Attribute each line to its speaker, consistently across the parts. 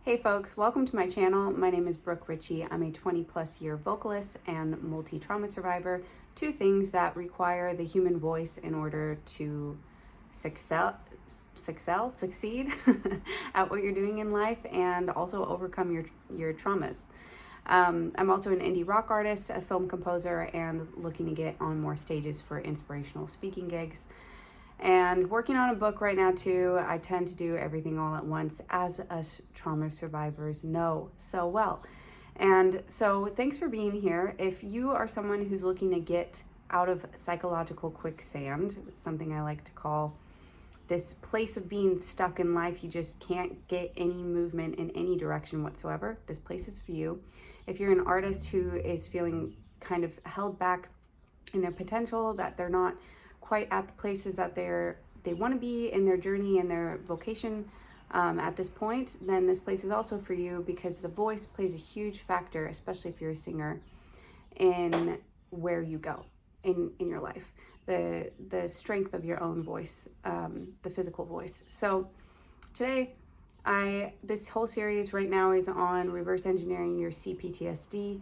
Speaker 1: Hey folks, welcome to my channel. My name is Brooke Ritchie. I'm a 20 plus year vocalist and multi-trauma survivor. Two things that require the human voice in order to succeed at what you're doing in life and also overcome your traumas. I'm also an indie rock artist, a film composer, and looking to get on more stages for inspirational speaking gigs. And working on a book right now too. I tend to do everything all at once, as us trauma survivors know so well. And so thanks for being here. If you are someone who's looking to get out of psychological quicksand, something I like to call this place of being stuck in life, you just can't get any movement in any direction whatsoever, this place is for you. If you're an artist who is feeling kind of held back in their potential, that they're not quite at the places that they want to be in their journey and their vocation at this point, then this place is also for you, because the voice plays a huge factor, especially if you're a singer, in where you go in your life, the strength of your own voice, the physical voice. So today, this whole series right now is on reverse engineering your C-PTSD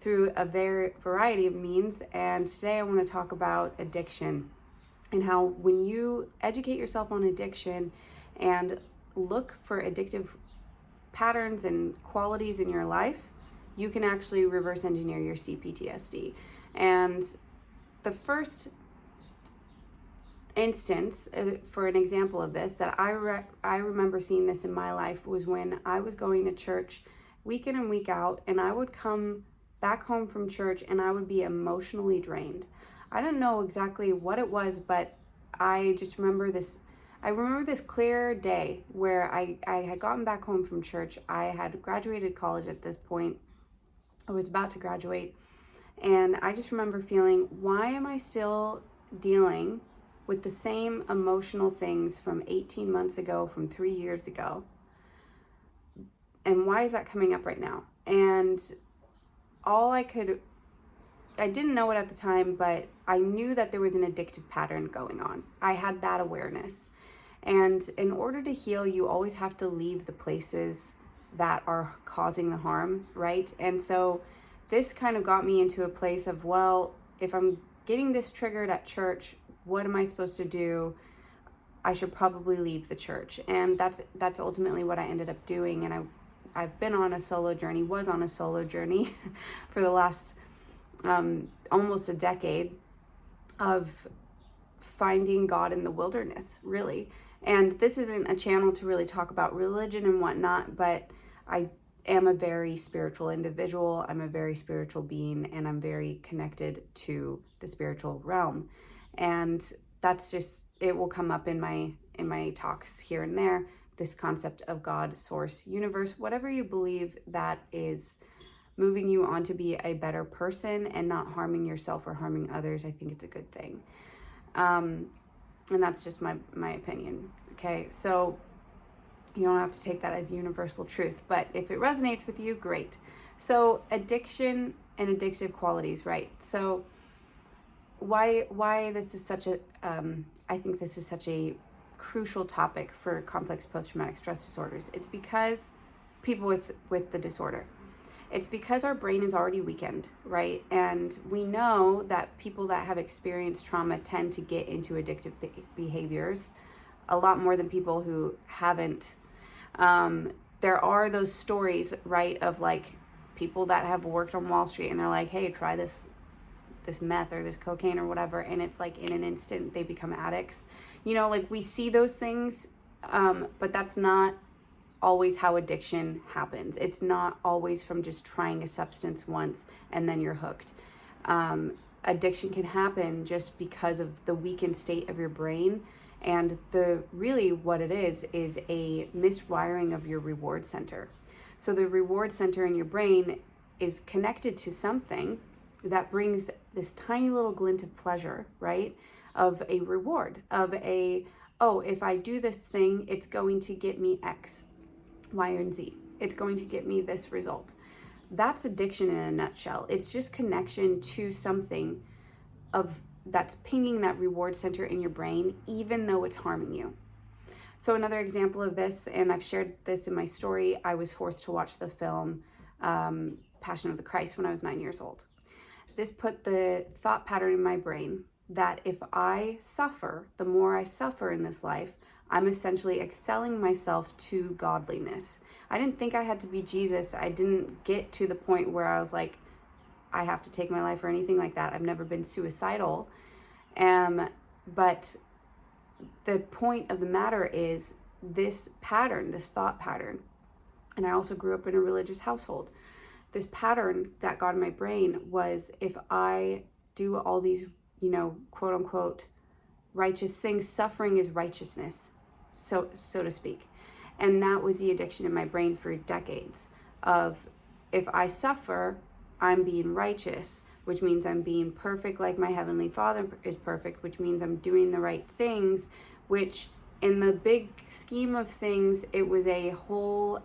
Speaker 1: through a variety of means, and today I want to talk about addiction and how when you educate yourself on addiction and look for addictive patterns and qualities in your life, you can actually reverse engineer your C-PTSD. And the first instance, for an example of this, that I remember seeing this in my life was when I was going to church week in and week out, and I would come back home from church and I would be emotionally drained. I don't know exactly what it was, but I just remember this. I remember this clear day where I had gotten back home from church. I had graduated college at this point. I was about to graduate. And I just remember feeling, why am I still dealing with the same emotional things from 18 months ago, from 3 years ago? And why is that coming up right now? And I didn't know it at the time, but I knew that there was an addictive pattern going on. I had that awareness. And in order to heal, you always have to leave the places that are causing the harm, right? And so this kind of got me into a place of, well, if I'm getting this triggered at church, what am I supposed to do? I should probably leave the church. And that's ultimately what I ended up doing. And I've been on a solo journey, for the last almost a decade of finding God in the wilderness, really. And this isn't a channel to really talk about religion and whatnot, but I am a very spiritual individual. I'm a very spiritual being, and I'm very connected to the spiritual realm. And that's just, it will come up in my talks here and there, this concept of God, source, universe, whatever you believe that is moving you on to be a better person and not harming yourself or harming others. I think it's a good thing. And that's just my opinion. Okay, so you don't have to take that as universal truth, but if it resonates with you, great. So addiction and addictive qualities, right? So why this is such a, I think this is such a crucial topic for complex post-traumatic stress disorders. It's because people with the disorder, it's because our brain is already weakened, right? And we know that people that have experienced trauma tend to get into addictive behaviors a lot more than people who haven't. There are those stories, right, of like people that have worked on Wall Street and they're like, hey, try this meth or this cocaine or whatever, and it's like in an instant they become addicts. You know, like we see those things, but that's not always how addiction happens. It's not always from just trying a substance once and then you're hooked. Addiction can happen just because of the weakened state of your brain, and really what it is a miswiring of your reward center. So the reward center in your brain is connected to something that brings this tiny little glint of pleasure, right? Of a reward, if I do this thing, it's going to get me X, Y, and Z. It's going to get me this result. That's addiction in a nutshell. It's just connection to something that's pinging that reward center in your brain, even though it's harming you. So another example of this, and I've shared this in my story, I was forced to watch the film Passion of the Christ when I was 9 years old. This put the thought pattern in my brain that if I suffer, the more I suffer in this life, I'm essentially excelling myself to godliness. I didn't think I had to be Jesus. I didn't get to the point where I was like, I have to take my life or anything like that. I've never been suicidal. But the point of the matter is this pattern, this thought pattern, and I also grew up in a religious household. This pattern that got in my brain was if I do all these, quote unquote, righteous things, suffering is righteousness, so to speak. And that was the addiction in my brain for decades of if I suffer, I'm being righteous, which means I'm being perfect like my Heavenly Father is perfect, which means I'm doing the right things, which in the big scheme of things, it was a whole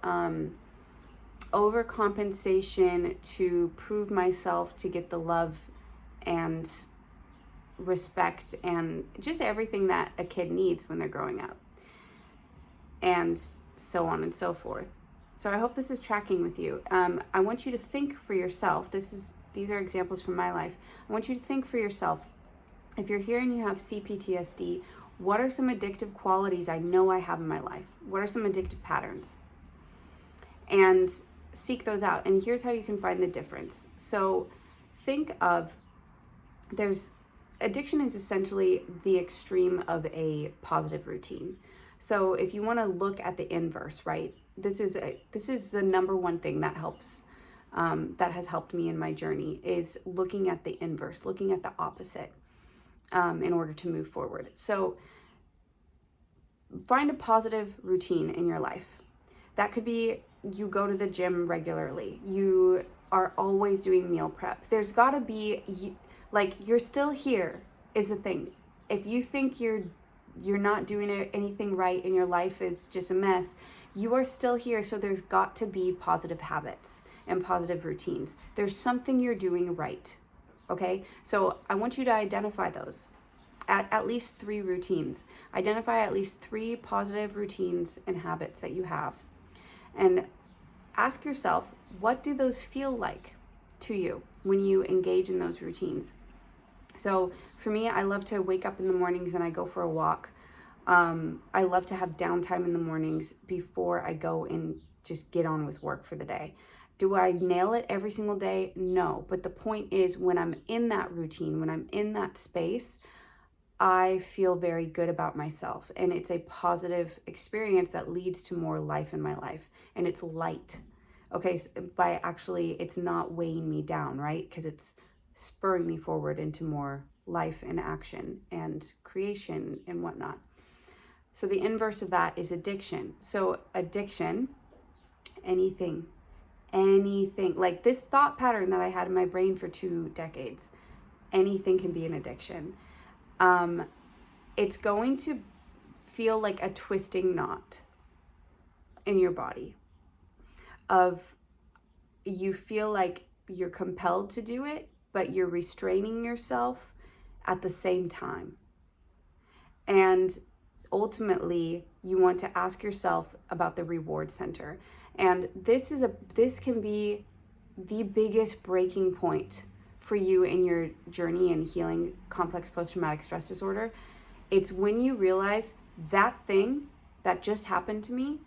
Speaker 1: overcompensation to prove myself, to get the love and respect and just everything that a kid needs when they're growing up, and so on and so forth. So I hope this is tracking with you. I want you to think for yourself. These are examples from my life. I want you to think for yourself. If you're here and you have C-PTSD, what are some addictive qualities I know I have in my life? What are some addictive patterns? And seek those out. And here's how you can find the difference. So think of, addiction is essentially the extreme of a positive routine. So if you want to look at the inverse, right? This is the number one thing that helps, that has helped me in my journey, is looking at the inverse, looking at the opposite, in order to move forward. So find a positive routine in your life. That could be you go to the gym regularly. You are always doing meal prep. There's got to be, you're still here is the thing. If you think you're not doing anything right and your life is just a mess, you are still here. So there's got to be positive habits and positive routines. There's something you're doing right. Okay? So I want you to identify those. At least 3 routines. Identify at least 3 positive routines and habits that you have. And ask yourself, what do those feel like to you when you engage in those routines? So for me, I love to wake up in the mornings and I go for a walk. I love to have downtime in the mornings before I go and just get on with work for the day. Do I nail it every single day? No. But the point is, when I'm in that routine, when I'm in that space, I feel very good about myself, and it's a positive experience that leads to more life in my life, and it's light. Okay, by actually, it's not weighing me down, right? Because it's spurring me forward into more life and action and creation and whatnot. So the inverse of that is addiction. So addiction, anything, like this thought pattern that I had in my brain for 2 decades, anything can be an addiction. It's going to feel like a twisting knot in your body of, you feel like you're compelled to do it, but you're restraining yourself at the same time. And ultimately, you want to ask yourself about the reward center. And this can be the biggest breaking point for you in your journey in healing complex post-traumatic stress disorder. It's when you realize that thing that just happened to me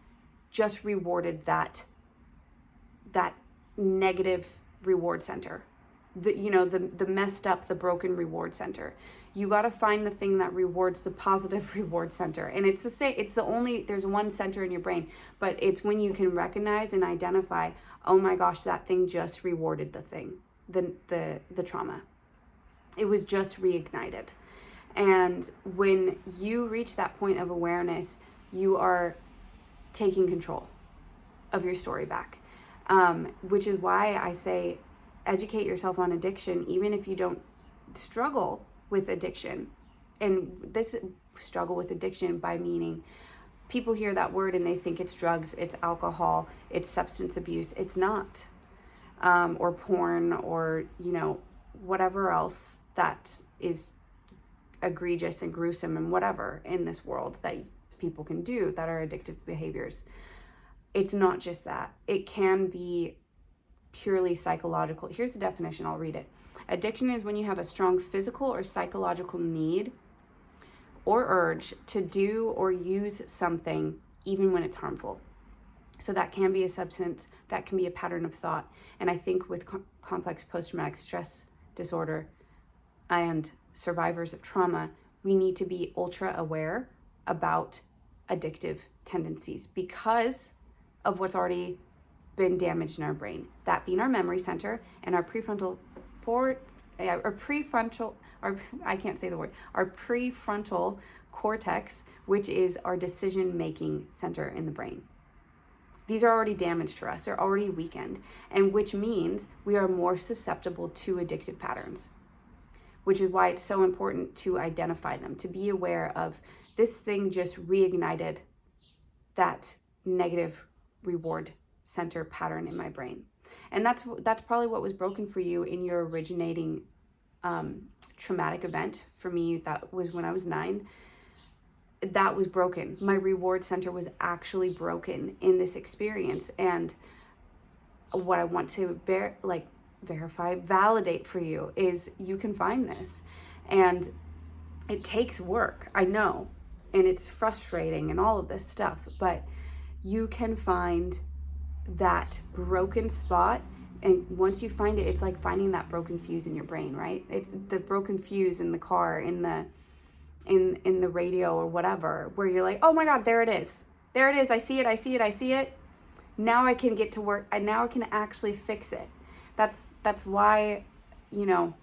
Speaker 1: just rewarded that negative reward center, the messed up, the broken reward center. You got to find the thing that rewards the positive reward center. And it's there's one center in your brain, but it's when you can recognize and identify, oh my gosh, that thing just rewarded the thing, the trauma. It was just reignited. And when you reach that point of awareness, you are taking control of your story back. Which is why I say educate yourself on addiction, even if you don't struggle with addiction. And this struggle with addiction by meaning people hear that word and they think it's drugs, it's alcohol, it's substance abuse. It's not. Or porn, or, whatever else that is egregious and gruesome and whatever in this world that people can do that are addictive behaviors. It's not just that. It can be purely psychological. Here's the definition, I'll read it. Addiction is when you have a strong physical or psychological need or urge to do or use something even when it's harmful. So that can be a substance, that can be a pattern of thought. And I think with complex post-traumatic stress disorder and survivors of trauma, we need to be ultra aware about addictive tendencies because of what's already been damaged in our brain. That being our memory center and our prefrontal cortex, which is our decision-making center in the brain. These are already damaged for us, they're already weakened, and which means we are more susceptible to addictive patterns, which is why it's so important to identify them, to be aware of this thing just reignited that negative reward center pattern in my brain. And that's probably what was broken for you in your originating traumatic event. For me, that was when I was 9. That was broken. My reward center was actually broken in this experience. And what I want to verify, validate for you is you can find this. And it takes work, I know, and it's frustrating and all of this stuff, but you can find that broken spot. And once you find it, it's like finding that broken fuse in your brain, right? It's the broken fuse in the car, in the radio or whatever, where you're like, oh my God, there it is. There it is. I see it. Now I can get to work. Now I can actually fix it. That's why, now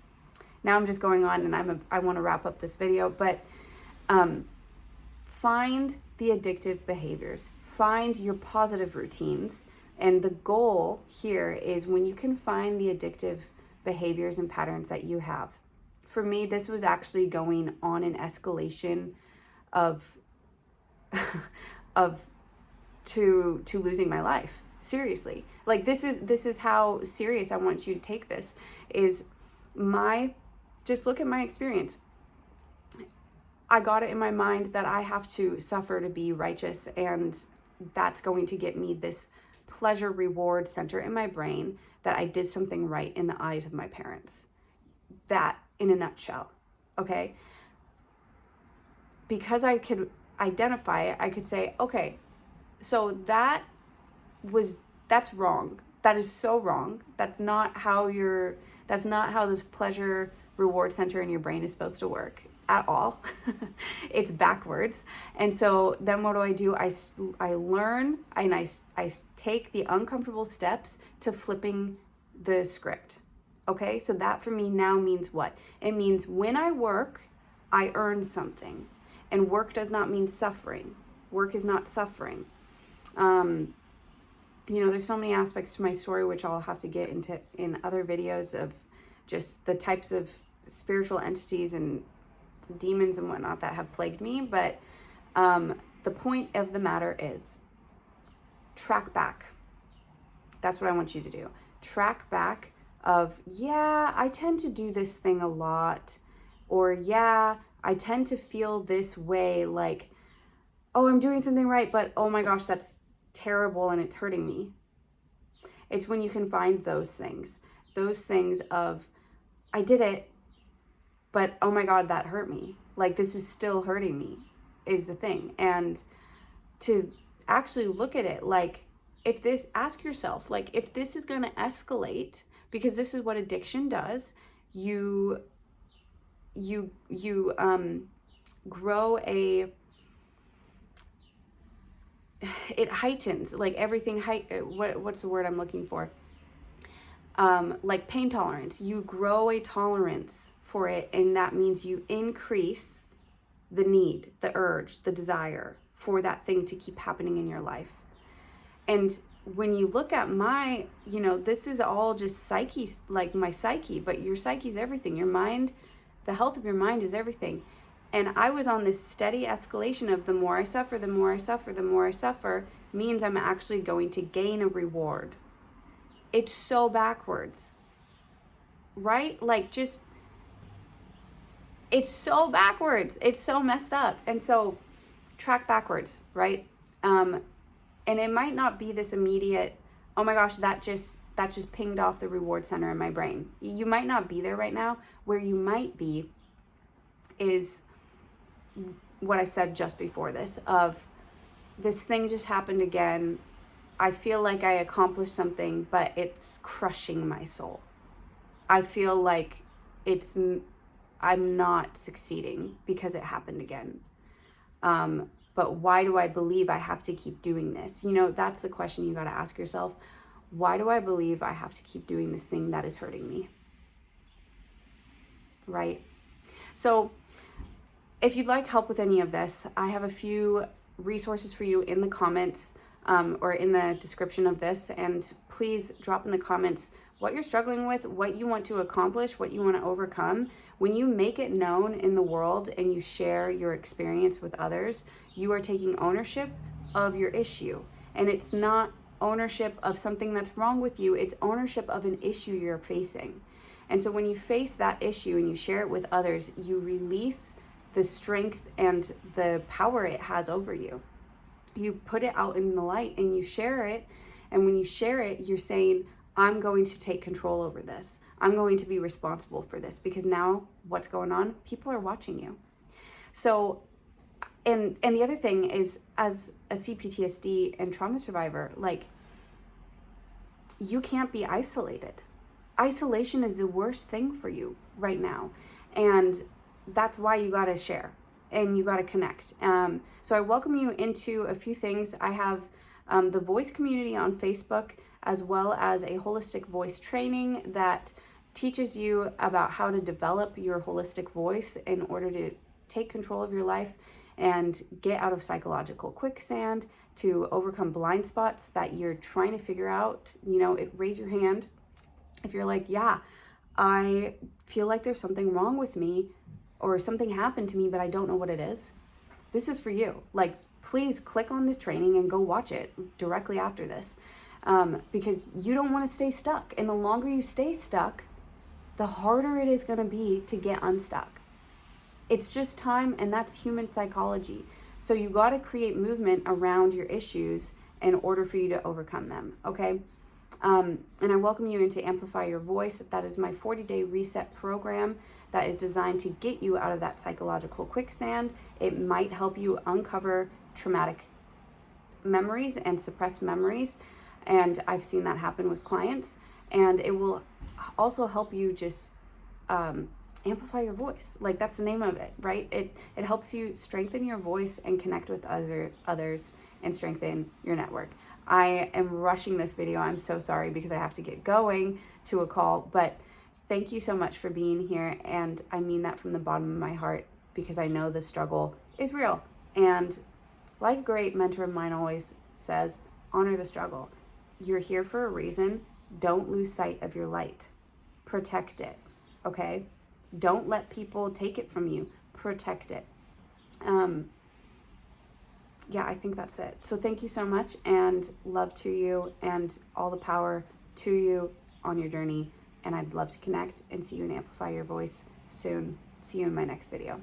Speaker 1: I'm just going on and I want to wrap up this video, but find the addictive behaviors, find your positive routines. And the goal here is when you can find the addictive behaviors and patterns that you have. For me, this was actually going on an escalation of to losing my life. Seriously. Like this is how serious I want you to take this. Just look at my experience. I got it in my mind that I have to suffer to be righteous, and that's going to get me this pleasure reward center in my brain that I did something right in the eyes of my parents. That in a nutshell, okay? Because I could identify it, I could say, okay, so that's wrong. That is so wrong. That's not how this pleasure reward center in your brain is supposed to work at all. It's backwards. And so then what do? I learn and I take the uncomfortable steps to flipping the script. Okay, so that for me now means what? It means when I work, I earn something. And work does not mean suffering. Work is not suffering. There's so many aspects to my story, which I'll have to get into in other videos, of just the types of spiritual entities and demons and whatnot that have plagued me. But the point of the matter is track back. That's what I want you to do. Track back of, yeah, I tend to do this thing a lot, or yeah, I tend to feel this way, like, oh, I'm doing something right, but oh my gosh, that's terrible and it's hurting me. It's when you can find those things of, I did it, but oh my God, that hurt me. Like, this is still hurting me, is the thing. And to actually look at it, like, ask yourself, like, if this is going to escalate, because this is what addiction does, you grow it heightens, like everything, what's the word I'm looking for? Like pain tolerance. You grow a tolerance for it, and that means you increase the need, the urge, the desire for that thing to keep happening in your life. And when you look at my, this is all just psyche, like my psyche, but your psyche is everything. Your mind, the health of your mind is everything. And I was on this steady escalation of the more I suffer, the more I suffer, the more I suffer, means I'm actually going to gain a reward. It's so backwards, right? Like, just, it's so backwards. It's so messed up. And so track backwards, right? And it might not be this immediate, oh my gosh, that just pinged off the reward center in my brain. You might not be there right now. Where you might be is what I said just before this, of this thing just happened again. I feel like I accomplished something, but it's crushing my soul. I feel like I'm not succeeding because it happened again. But why do I believe I have to keep doing this? You know, that's the question you got to ask yourself. Why do I believe I have to keep doing this thing that is hurting me? Right? So if you'd like help with any of this, I have a few resources for you in the comments or in the description of this. And please drop in the comments what you're struggling with, what you want to accomplish, what you want to overcome. When you make it known in the world and you share your experience with others, you are taking ownership of your issue. And it's not ownership of something that's wrong with you, it's ownership of an issue you're facing. And so when you face that issue and you share it with others, you release the strength and the power it has over you. You put it out in the light and you share it. And when you share it, you're saying, I'm going to take control over this. I'm going to be responsible for this, because now what's going on? People are watching you. So, and the other thing is, as a C-PTSD and trauma survivor, like, you can't be isolated. Isolation is the worst thing for you right now. And that's why you got to share and you got to connect. So I welcome you into a few things. I have the voice community on Facebook, as well as a holistic voice training that teaches you about how to develop your holistic voice in order to take control of your life and get out of psychological quicksand, to overcome blind spots that you're trying to figure out. You know, raise your hand if you're like, yeah, I feel like there's something wrong with me, or something happened to me, but I don't know what it is. This is for you. Like, please click on this training and go watch it directly after this, because you don't want to stay stuck. And the longer you stay stuck, the harder it is going to be to get unstuck. It's just time, and that's human psychology. So you got to create movement around your issues in order for you to overcome them, okay? And I welcome you into Amplify Your Voice. That is my 40-day reset program that is designed to get you out of that psychological quicksand. It might help you uncover traumatic memories and suppressed memories. And I've seen that happen with clients. And it will also help you just amplify your voice. Like, that's the name of it, right? It helps you strengthen your voice and connect with others and strengthen your network. I am rushing this video. I'm so sorry, because I have to get going to a call, but thank you so much for being here. And I mean that from the bottom of my heart, because I know the struggle is real. And like a great mentor of mine always says, honor the struggle. You're here for a reason. Don't lose sight of your light. Protect it, okay? Don't let people take it from you. Protect it. Yeah, I think that's it. So thank you so much, and love to you, and all the power to you on your journey. And I'd love to connect and see you and amplify your voice soon. See you in my next video.